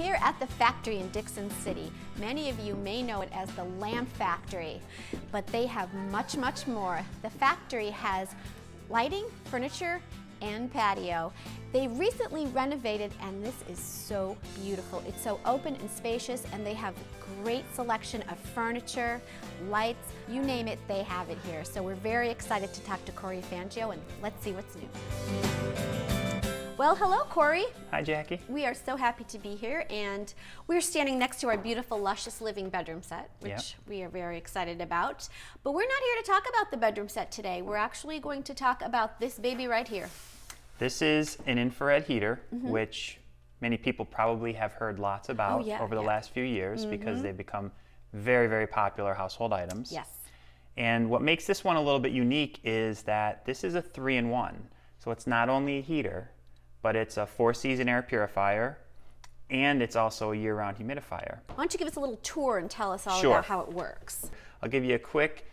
here at the factory in Dixon City. Many of you may know it as the Lamp Factory, but they have much, much more. The factory has lighting, furniture, and patio. They recently renovated, and this is so beautiful. It's so open and spacious, and they have a great selection of furniture, lights, you name it, they have it here. So we're very excited to talk to Cory Fangio, and let's see what's new. Well, hello, Cory. Hi, Jackie. We are so happy to be here, and we're standing next to our beautiful, luscious living bedroom set, which we are very excited about. But we're not here to talk about the bedroom set today. We're actually going to talk about this baby right here. This is an infrared heater, which many people probably have heard lots about over the last few years because they've become very, very popular household items. Yes. And what makes this one a little bit unique is that this is a 3-in-1. So it's not only a heater, but it's a 4-season air purifier, and it's also a year-round humidifier. Why don't you give us a little tour and tell us all about how it works? I'll give you a quick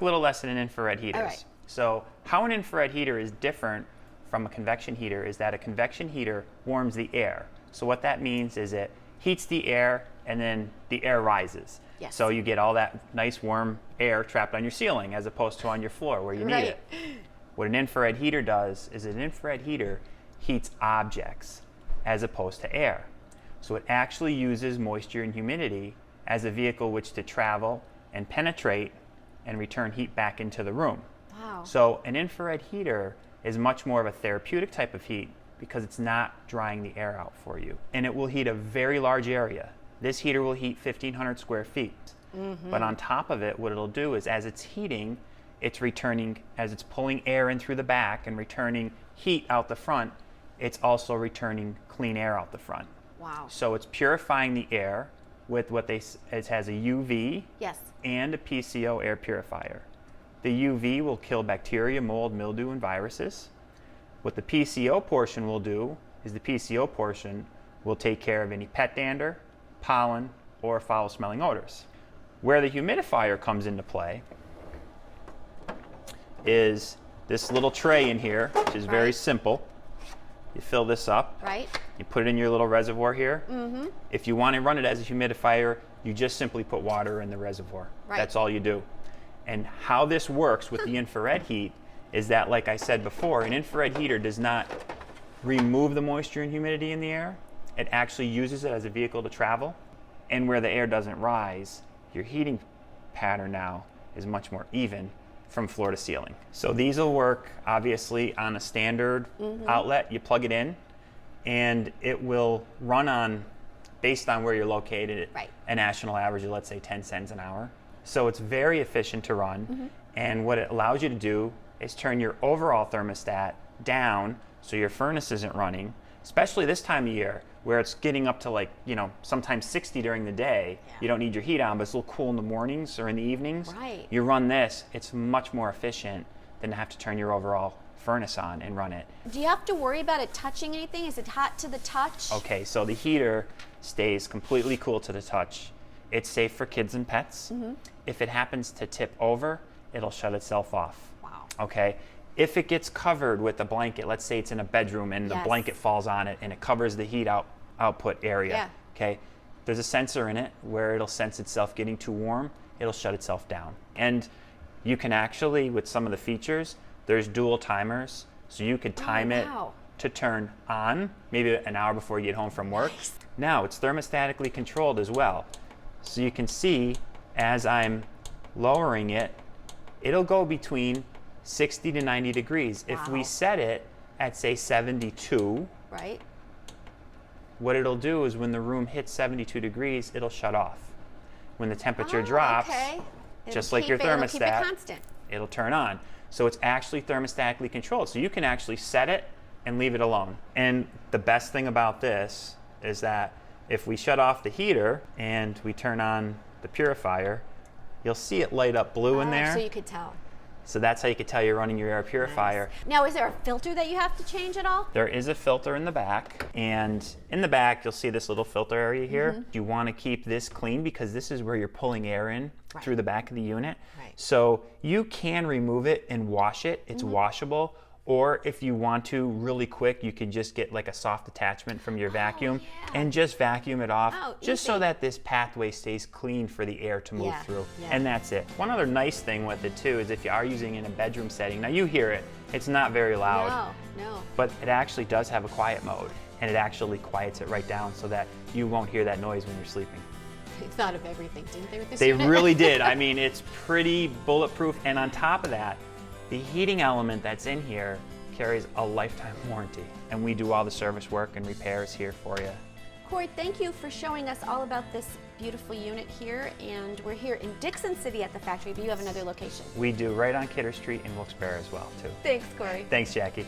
little lesson in infrared heaters. All right. So how an infrared heater is different from a convection heater is that a convection heater warms the air. So what that means is it heats the air and then the air rises. Yes. So you get all that nice warm air trapped on your ceiling as opposed to on your floor where you need it. What an infrared heater does is an infrared heater heats objects as opposed to air. So it actually uses moisture and humidity as a vehicle which to travel and penetrate and return heat back into the room. Wow. So an infrared heater is much more of a therapeutic type of heat because it's not drying the air out for you. And it will heat a very large area. This heater will heat 1,500 square feet. But on top of it, what it'll do is as it's heating, it's returning, as it's pulling air in through the back and returning heat out the front, it's also returning clean air out the front. Wow. So it's purifying the air with what it has a UV and a PCO air purifier. The UV will kill bacteria, mold, mildew, and viruses. What the PCO portion will do is the PCO portion will take care of any pet dander, pollen, or foul-smelling odors. Where the humidifier comes into play is this little tray in here, which is very simple. You fill this up. You put it in your little reservoir here. If you want to run it as a humidifier, you just simply put water in the reservoir. That's all you do. And how this works with the infrared heat is that, like I said before, an infrared heater does not remove the moisture and humidity in the air. It actually uses it as a vehicle to travel. And where the air doesn't rise, your heating pattern now is much more even from floor to ceiling. So these will work obviously on a standard outlet. You plug it in and it will run on, based on where you're located, a national average of, let's say, 10 cents an hour. So it's very efficient to run, and what it allows you to do is turn your overall thermostat down so your furnace isn't running, especially this time of year where it's getting up to, like, sometimes 60 during the day. You don't need your heat on, but it's a little cool in the mornings or in the evenings. You run this, it's much more efficient than to have to turn your overall furnace on and run it. Do you have to worry about it touching anything? Is it hot to the touch? Okay, so the heater stays completely cool to the touch. It's safe for kids and pets. If it happens to tip over, it'll shut itself off. Wow. Okay. If it gets covered with a blanket, let's say it's in a bedroom and the blanket falls on it and it covers the heat output area. Okay. There's a sensor in it where it'll sense itself getting too warm. It'll shut itself down. And you can actually, with some of the features, there's dual timers, so you could time it to turn on maybe an hour before you get home from work. Now it's thermostatically controlled as well. So you can see as I'm lowering it, it'll go between 60 to 90 degrees. If we set it at, say, 72, what it'll do is when the room hits 72 degrees, it'll shut off. When the temperature drops, just like your thermostat, it'll turn on. So it's actually thermostatically controlled. So you can actually set it and leave it alone. And the best thing about this is that if we shut off the heater and we turn on the purifier, you'll see it light up blue in there. So you could tell. So that's how you can tell you're running your air purifier. Now, is there a filter that you have to change at all? There is a filter in the back, and in the back you'll see this little filter area here. You want to keep this clean because this is where you're pulling air in through the back of the unit. So you can remove it and wash it. It's washable, Or if you want to really quick, you can just get like a soft attachment from your vacuum and just vacuum it off, just so that this pathway stays clean for the air to move through. And that's it. One other nice thing with it too is if you are using it in a bedroom setting, now you hear it, it's not very loud, but it actually does have a quiet mode, and it actually quiets it right down so that you won't hear that noise when you're sleeping. They thought of everything, didn't they, with this They unit? really did. I mean, it's pretty bulletproof, and on top of that, the heating element that's in here carries a lifetime warranty, and we do all the service work and repairs here for you. Cory, thank you for showing us all about this beautiful unit here, and we're here in Dixon City at the factory, but you have another location. We do, right on Kidder Street in Wilkes-Barre as well, too. Thanks, Cory. Thanks, Jackie.